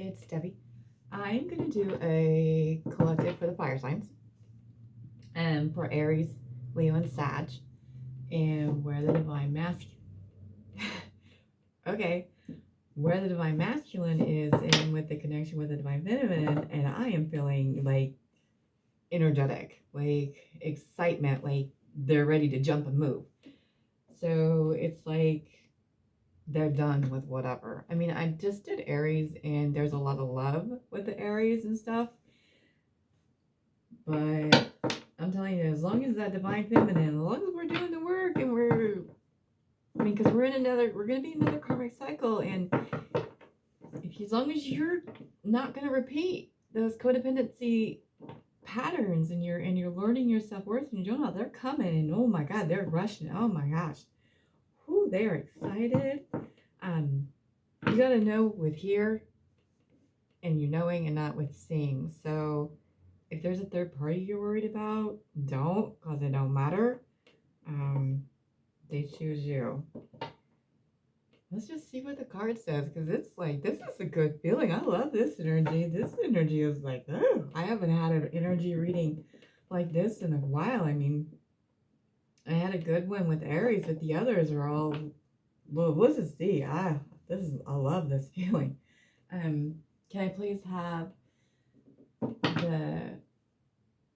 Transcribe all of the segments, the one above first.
it's Debbie. I'm going to do a collective for the fire signs and for Aries, Leo, and Sag, and where the divine masculine. Okay, where the divine masculine is in with the connection with the divine feminine, and I am feeling like energetic, like excitement, like they're ready to jump and move. So it's like they're done with whatever. I mean, I just did Aries and there's a lot of love with the Aries and stuff. But I'm telling you, as long as that divine feminine, as long as we're doing the work and because we're going to be in another karmic cycle. And as long as you're not going to repeat those codependency patterns and you're learning your self-worth and you're doing all, they're coming and oh my God, they're rushing. Oh my gosh. Whoo, they're excited. You got to know with hear and you're knowing and not with seeing. So if there's a third party you're worried about, don't, because it don't matter. They choose you. Let's just see what the card says, because it's like, this is a good feeling. I love this energy. This energy is like, oh, I haven't had an energy reading like this in a while. I mean, I had a good one with Aries, but the others are all, well, let's just see. I love this feeling. Can I please have the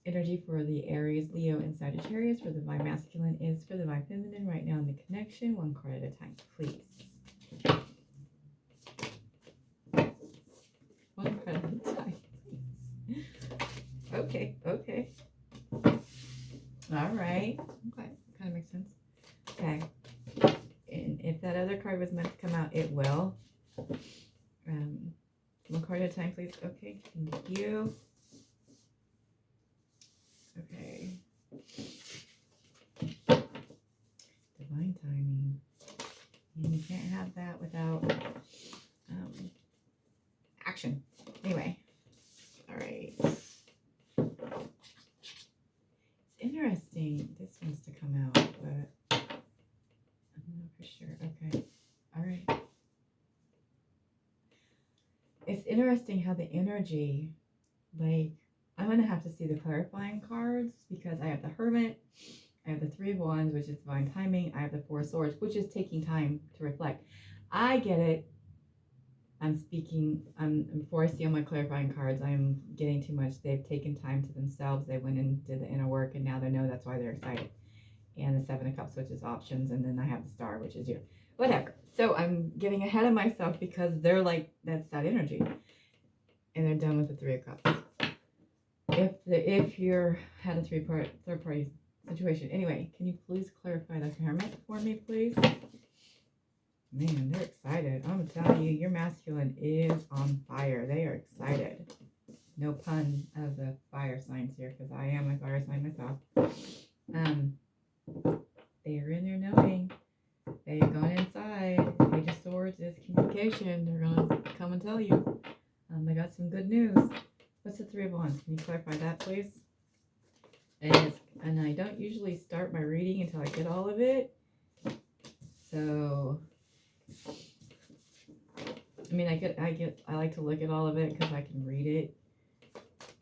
energy for the Aries, Leo, and Sagittarius for the divine masculine is for the divine feminine right now in the connection, one card at a time, please. One card at a time, please. Okay. All right. Okay, kind of makes sense. Okay. And if that other card was meant to come out, it will. One card at a time, please. Okay, thank you. Okay. Divine timing. And you can't have that without action. Anyway. All right. It's interesting. This wants to come out, but I'm not for sure. Okay. All right. It's interesting how the energy, like, I'm going to have to see the clarifying cards because I have the Hermit, I have the Three of Wands, which is divine timing, I have the Four of Swords, which is taking time to reflect. I get it. I'm speaking, before I see all my clarifying cards, I'm getting too much. They've taken time to themselves. They went and did the inner work, and now they know that's why they're excited. And the Seven of Cups, which is options, and then I have the Star, which is you. Whatever. So I'm getting ahead of myself because they're like, that's that energy. And they're done with the Three of Cups. If you're had a third party situation. Anyway, can you please clarify the Hermit for me, please? Man, they're excited. I'm telling you, your masculine is on fire. They are excited. No pun of the fire signs here, because I am a fire sign myself. They are in there knowing. They've gone inside. Page of Swords is communication. They're going to come and tell you. They got some good news. What's the Three of Wands? Can you clarify that, please? And I don't usually start my reading until I get all of it. So, I mean, I like to look at all of it because I can read it,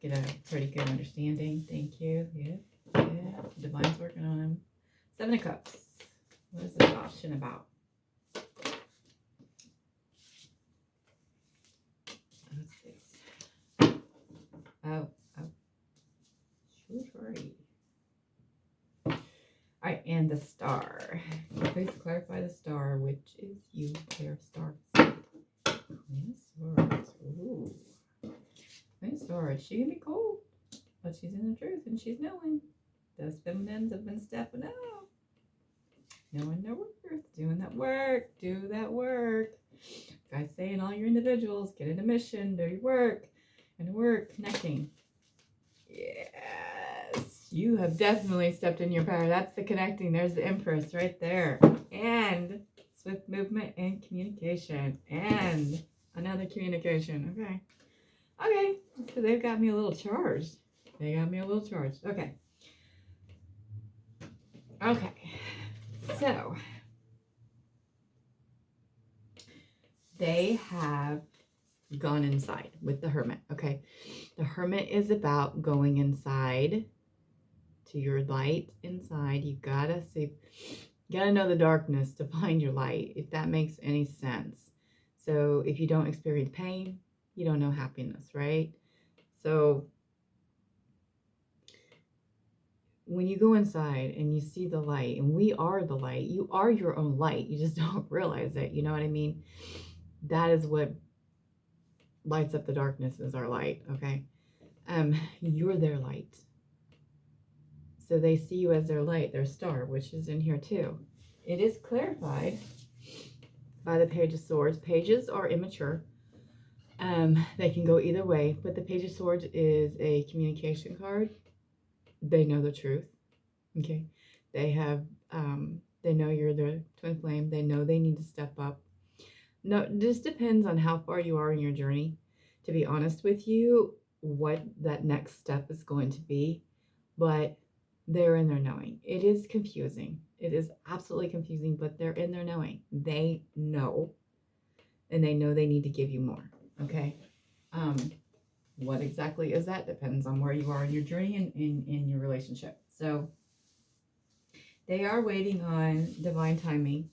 get a pretty good understanding. Thank you. Yeah. Divine's working on him. Seven of Cups. What is this option about? What's this? Oh. Sorry. All right, and the Star. Please clarify the Star, which is you, pair of stars. Queen of Swords. Ooh. Queen of Swords. She can be cold, but she's in the truth and she's knowing. Those feminines have been stepping out. Knowing their worth. Doing that work. Do that work. Guys saying all your individuals, get into mission, do your work. And work, connecting. Yes, you have definitely stepped in your power. That's the connecting. There's the Empress right there. And swift movement and communication. And another communication. Okay. So they've got me a little charged. Okay. So they have gone inside with the Hermit. Okay, the Hermit is about going inside to your light inside. You gotta see, you gotta know the darkness to find your light, if that makes any sense. So if you don't experience pain, you don't know happiness, right? So when you go inside and you see the light, and we are the light, you are your own light, you just don't realize it, you know what I mean? That is what lights up the darkness, is our light. Okay, you're their light, so they see you as their light, their star, which is in here too. It is clarified by the Page of Swords. Pages are immature. They can go either way, but the Page of Swords is a communication card. They know the truth. Okay, they have they know you're their twin flame. They know they need to step up. No, this depends on how far you are in your journey, to be honest with you, what that next step is going to be. But they're in their knowing. It is confusing. It is absolutely confusing, but they're in their knowing. They know, and they know they need to give you more. Okay. What exactly is that? Depends on where you are in your journey and in your relationship. So they are waiting on divine timing.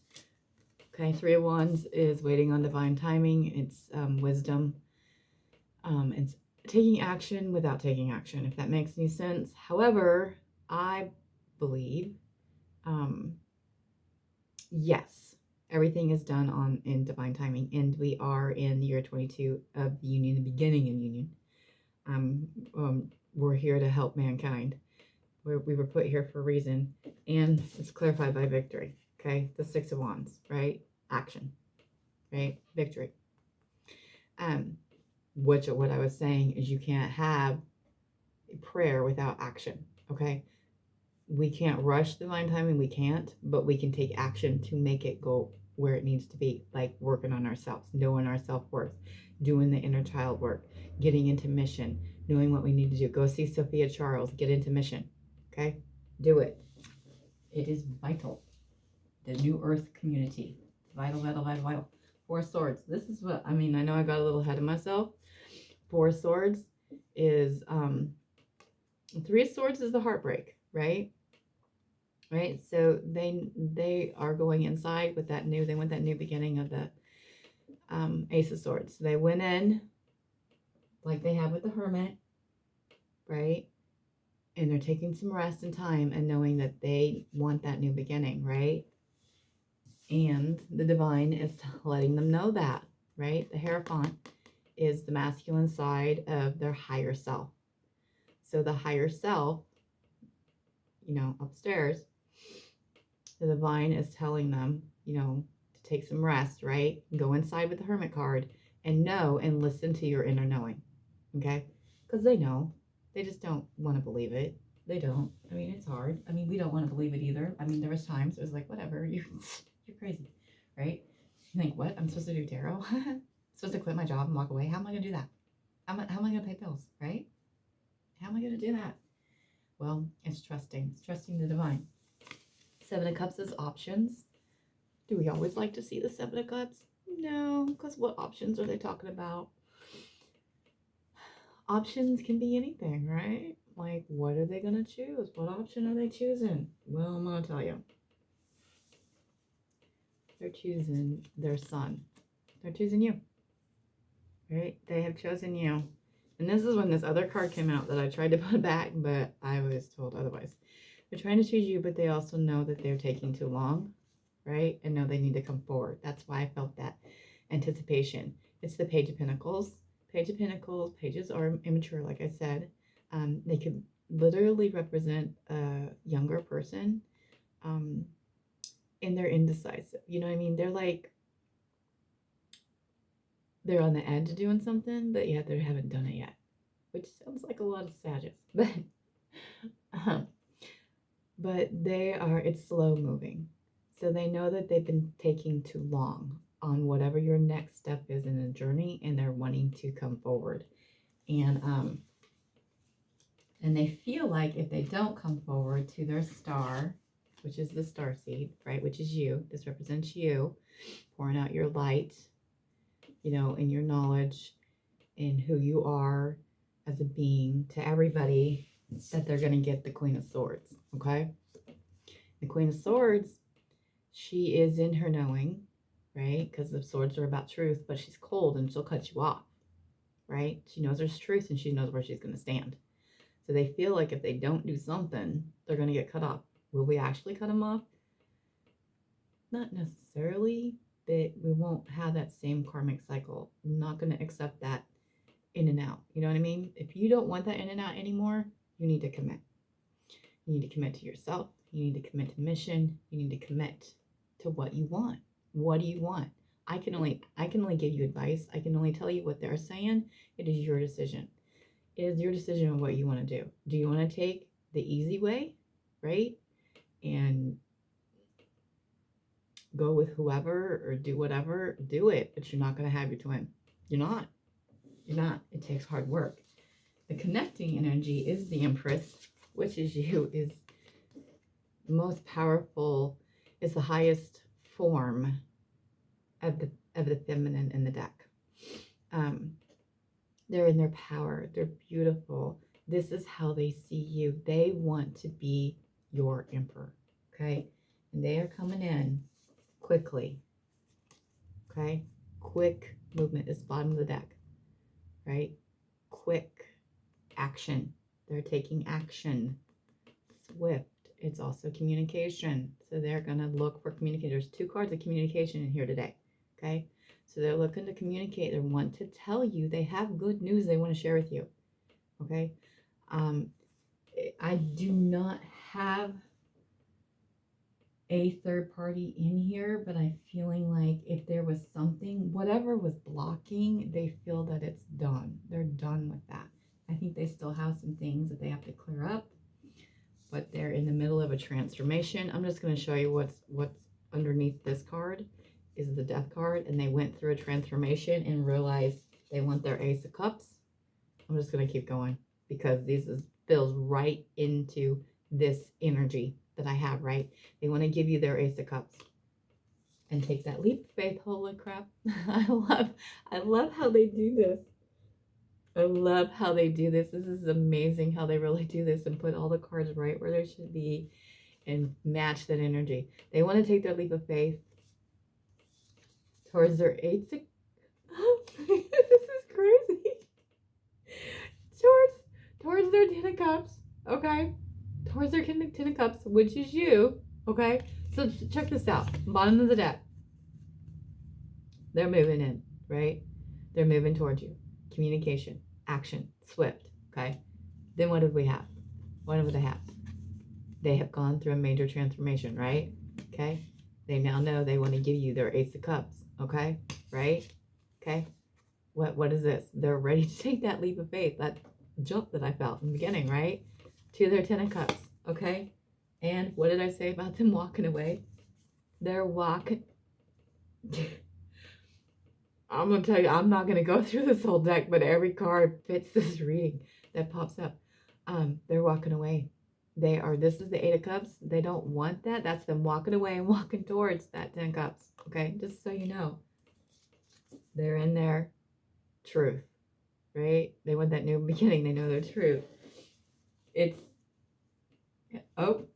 Okay, Three of Wands is waiting on divine timing. It's wisdom. It's taking action without taking action, if that makes any sense. However, I believe, yes, everything is done in divine timing, and we are in the year 22 of the union, the beginning of union. We're here to help mankind. We were put here for a reason, and it's clarified by victory. Okay, the Six of Wands, right? Action, right? Victory. What I was saying is, you can't have prayer without action. Okay, we can't rush divine timing. We can't, but we can take action to make it go where it needs to be, like working on ourselves, knowing our self-worth, doing the inner child work, getting into mission, knowing what we need to do. Go see Sophia Charles, get into mission. Okay, do it. It is vital. The New Earth community, vital, vital, vital, vital. Four Swords. This is what I mean. I know I got a little ahead of myself. Four Swords is Three of Swords is the heartbreak, right? Right. So they are going inside with that new. They want that new beginning of the Ace of Swords. So they went in like they have with the Hermit, right? And they're taking some rest and time and knowing that they want that new beginning, right? And the divine is letting them know that, right? The Hierophant is the masculine side of their higher self. So the higher self, you know, upstairs, the divine is telling them, you know, to take some rest, right? Go inside with the Hermit card and know and listen to your inner knowing, okay? Because they know. They just don't want to believe it. They don't. I mean, it's hard. I mean, we don't want to believe it either. I mean, there was times it was like, whatever, you're crazy, right? You think, what? I'm supposed to do tarot? I'm supposed to quit my job and walk away? How am I going to do that? How am I going to pay bills, right? How am I going to do that? Well, it's trusting. It's trusting the divine. Seven of Cups is options. Do we always like to see the Seven of Cups? No, because what options are they talking about? Options can be anything, right? Like, what are they going to choose? What option are they choosing? Well, I'm going to tell you. They're choosing their son. They're choosing you. Right? They have chosen you. And this is when this other card came out that I tried to put back, but I was told otherwise. They're trying to choose you, but they also know that they're taking too long, right? And know they need to come forward. That's why I felt that anticipation. It's the Page of Pentacles. Page of Pentacles, pages are immature, like I said. They could literally represent a younger person, and they're indecisive. You know what I mean? They're like, they're on the edge of doing something, but yet they haven't done it yet, which sounds like a lot of Sagittarius, but it's slow moving. So they know that they've been taking too long on whatever your next step is in the journey, and they're wanting to come forward. And they feel like if they don't come forward to their star, which is the star seed, right, which is you, this represents you, pouring out your light, you know, and your knowledge in who you are as a being to everybody, that they're going to get the Queen of Swords, okay? The Queen of Swords, she is in her knowing, right? Because the swords are about truth, but she's cold and she'll cut you off, right? She knows there's truth and she knows where she's going to stand. So they feel like if they don't do something, they're going to get cut off. Will we actually cut them off? Not necessarily, but we won't have that same karmic cycle. I'm not going to accept that in and out. You know what I mean? If you don't want that in and out anymore, you need to commit. You need to commit to yourself. You need to commit to mission. You need to commit to what you want. What do you want? I can only give you advice. I can only tell you what they're saying. It is your decision. It is your decision on what you want to do. Do you want to take the easy way, right? And go with whoever or do whatever, do it, but you're not going to have your twin. You're not. It takes hard work. The connecting energy is the Empress, which is you, is the most powerful, is the highest form of the feminine in the deck. They're in their power. They're beautiful. This is how they see you. They want to be your emperor, okay? And they are coming in quickly, okay? Quick movement is bottom of the deck, right? Quick action. They're taking action. Swift. It's also communication. So they're going to look for communicators. 2 cards of communication in here today, okay? So they're looking to communicate. They want to tell you they have good news they want to share with you, okay? I do not have a third party in here, but I'm feeling like if there was something, whatever was blocking, they feel that it's done. They're done with that. I think they still have some things that they have to clear up, but they're in the middle of a transformation. I'm just going to show you what's underneath this card is the Death card, and they went through a transformation and realized they want their Ace of Cups. I'm just going to keep going because fills right into this energy that I have, right? They want to give you their Ace of Cups and take that leap of faith. Holy crap. I love how they do this. I love how they do this. This is amazing how they really do this and put all the cards right where they should be and match that energy. They want to take their leap of faith towards their Ace of this is crazy. Towards their Ten of Cups, okay? Towards their Ten of Cups, which is you, okay? So check this out. Bottom of the deck. They're moving in, right? They're moving towards you. Communication, action, swift, okay? Then what did we have? What do they have? They have gone through a major transformation, right? Okay? They now know they want to give you their Ace of Cups, okay? Right? Okay? What is this? They're ready to take that leap of faith, that jump that I felt in the beginning, right? To their Ten of Cups, okay? And what did I say about them walking away? They're walking. I'm going to tell you, I'm not going to go through this whole deck, but every card fits this reading that pops up. They're walking away. This is the Eight of Cups. They don't want that. That's them walking away and walking towards that 10 Cups, okay? Just so you know. They're in their truth, right? They want that new beginning. They know their truth. Oh,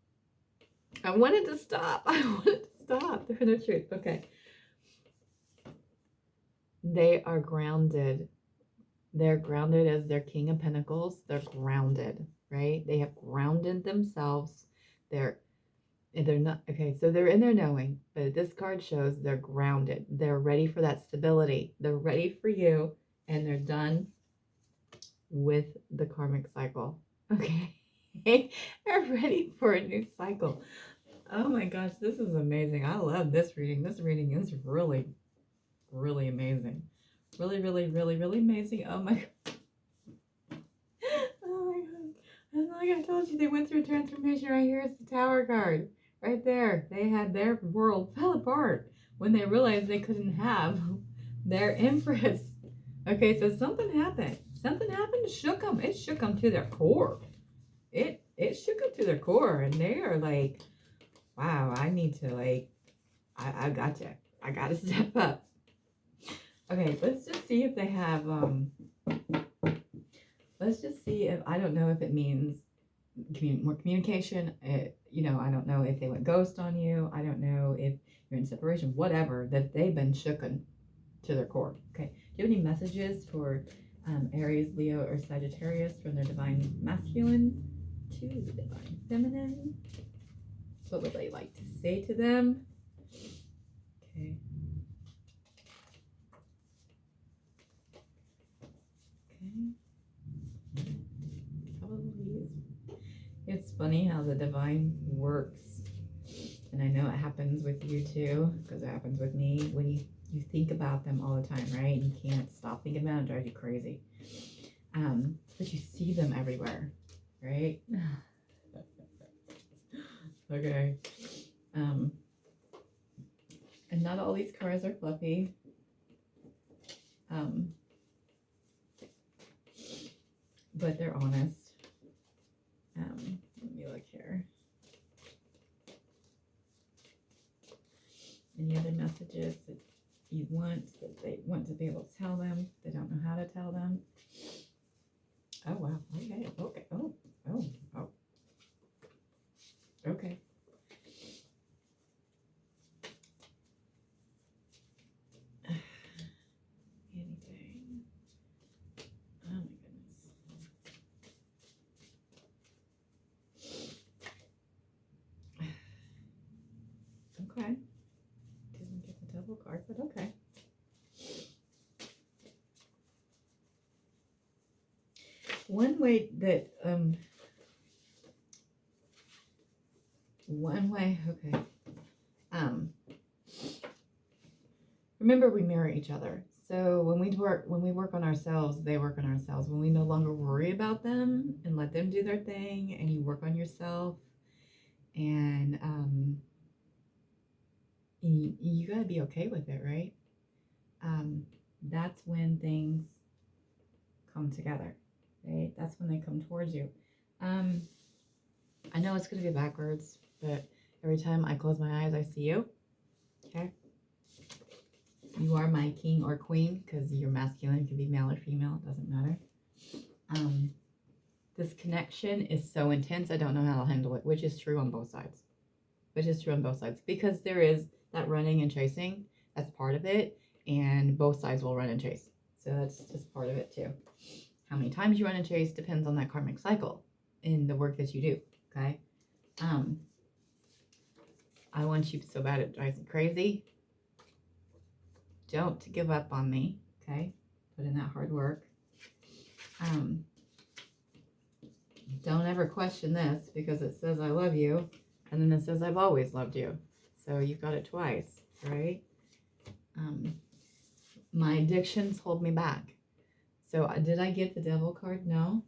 I wanted to stop. They're in their truth. Okay. They are grounded. They're grounded as their King of Pentacles. They're grounded, right? They have grounded themselves. They're not, okay, so they're in their knowing, but this card shows they're grounded. They're ready for that stability. They're ready for you, and they're done with the karmic cycle. Okay. They're ready for a new cycle. Oh my gosh, this is amazing. I love this reading. This reading is really, really amazing. Really, really, really, really amazing. Oh my God. Oh my God. And like I told you, they went through a transformation. Right here is the Tower card. Right there. They had their world fell apart when they realized they couldn't have their Empress. Okay, so something happened. Something happened. Shook them. It shook them to their core. It shook them to their core. And they are like, wow, I need to I got to step up. Okay, let's just see if they have let's just see if, I don't know if it means more communication. You know, I don't know if they went ghost on you. I don't know if you're in separation, whatever, that they've been shooken to their core. Okay. Do you have any messages for Aries, Leo, or Sagittarius from their divine masculine to the divine feminine? What would they like to say to them? Okay. Okay. Probably is. It's funny how the divine works. And I know it happens with you too, because it happens with me. When you think about them all the time, right? You can't stop thinking about it, drive you crazy. But you see them everywhere, right? Okay. And not all these cards are fluffy. But they're honest. Let me look here. Any other messages that you want, that they want to be able to tell them, they don't know how to tell them? Oh, wow. Okay. Okay. Oh. Okay. Anything. Oh, my goodness. Okay. Didn't get the double card, but okay. One way that, okay. Remember, we mirror each other. So when we work on ourselves, they work on ourselves. When we no longer worry about them and let them do their thing, and you work on yourself, and you gotta be okay with it, right? That's when things come together, right? That's when they come towards you. I know it's gonna be backwards, but every time I close my eyes, I see you. Okay. You are my king or queen, because you're masculine. It could be male or female. It doesn't matter. This connection is so intense. I don't know how to handle it, which is true on both sides. Because there is that running and chasing. That's part of it. And both sides will run and chase. So that's just part of it too. How many times you run and chase depends on that karmic cycle in the work that you do. Okay. I want you so bad it drives me crazy. Don't give up on me. Okay. Put in that hard work. Don't ever question this, because it says I love you, and then it says I've always loved you. So you've got it twice, right? My addictions hold me back. So did I get the devil card? No.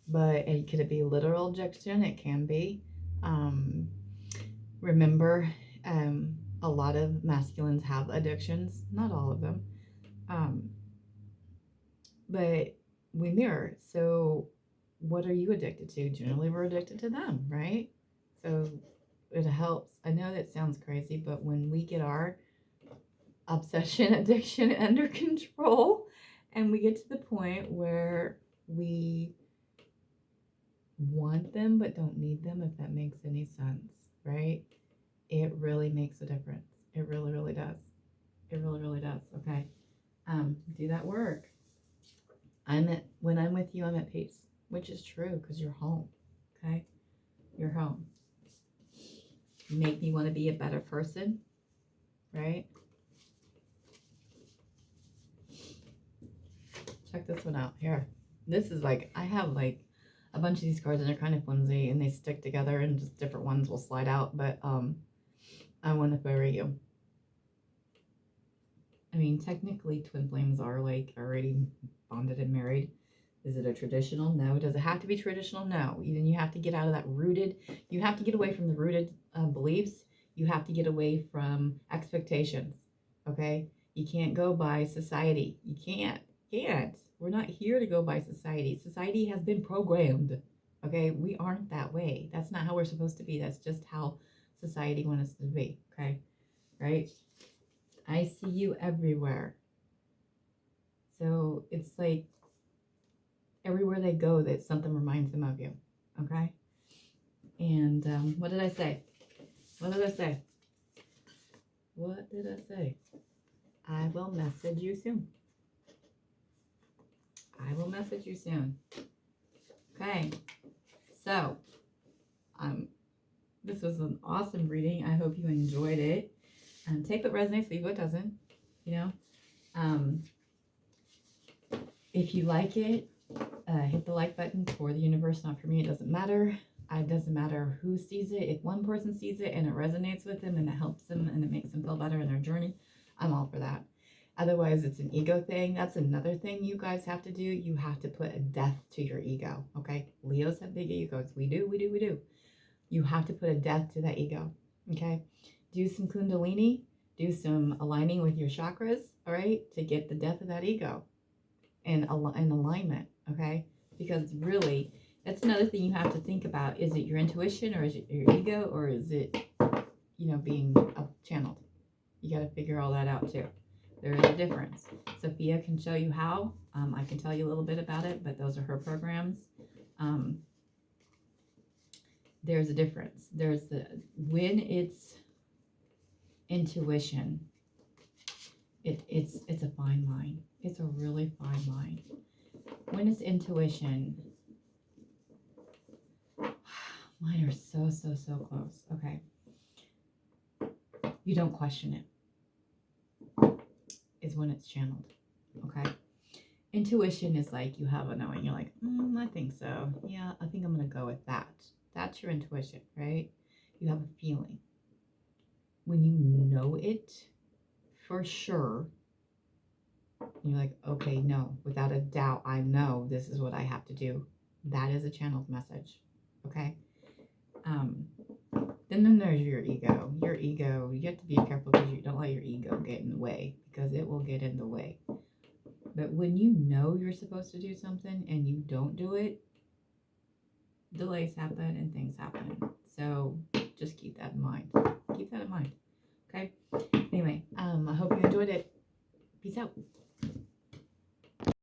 But could it be literal addiction? It can be. Remember, a lot of masculines have addictions. Not all of them. But we mirror. So what are you addicted to? Generally, we're addicted to them, right? So it helps. I know that sounds crazy, but when we get our obsession, addiction under control, and we get to the point where we want them but don't need them, if that makes any sense, right? It really makes a difference. It really, really does. It really, really does. Okay. Do that work. When I'm with you, I'm at peace, which is true, because you're home. Okay. You're home. You make me want to be a better person, right? Check this one out here. This is like, I have like a bunch of these cards, and they're kind of flimsy, and they stick together, and just different ones will slide out. But I want to bury you. I mean, technically, twin flames are like already bonded and married. Is it a traditional? No. Does it have to be traditional? No. Even you have to get out of that rooted. You have to get away from the rooted beliefs. You have to get away from expectations. Okay. You can't go by society. You can't. We're not here to go by society. Society has been programmed. Okay. We aren't that way. That's not how we're supposed to be. That's just how society wants us to be. Okay. Right. I see you everywhere. So it's like, everywhere they go, that something reminds them of you. Okay. And what did I say? What did I say? What did I say? I will message you soon. I will message you soon. Okay. So, this was an awesome reading. I hope you enjoyed it. Take what resonates, leave what doesn't. You know. If you like it, hit the like button for the universe, not for me. It doesn't matter. It doesn't matter who sees it. If one person sees it and it resonates with them and it helps them and it makes them feel better in their journey, I'm all for that. Otherwise, it's an ego thing. That's another thing you guys have to do. You have to put a death to your ego, okay? Leos have big egos. We do. You have to put a death to that ego, okay? Do some kundalini. Do some aligning with your chakras, all right? To get the death of that ego and alignment, okay? Because really, that's another thing you have to think about. Is it your intuition, or is it your ego, or is it, being channeled? You got to figure all that out too. There is a difference. Sophia can show you how. I can tell you a little bit about it, but those are her programs. There's a difference. When it's intuition, it's a fine line. It's a really fine line. When it's intuition, mine are so close. Okay. You don't question it. Is when it's channeled. Okay. Intuition is like you have a knowing. You're like, I think so. Yeah, I think I'm going to go with that. That's your intuition, right? You have a feeling. When you know it for sure, you're like, okay, no, without a doubt, I know this is what I have to do. That is a channeled message. Okay. Then there's your ego. Your ego, you have to be careful because you don't let your ego get in the way, because it will get in the way. But when you know you're supposed to do something and you don't do it, delays happen and things happen. So just keep that in mind.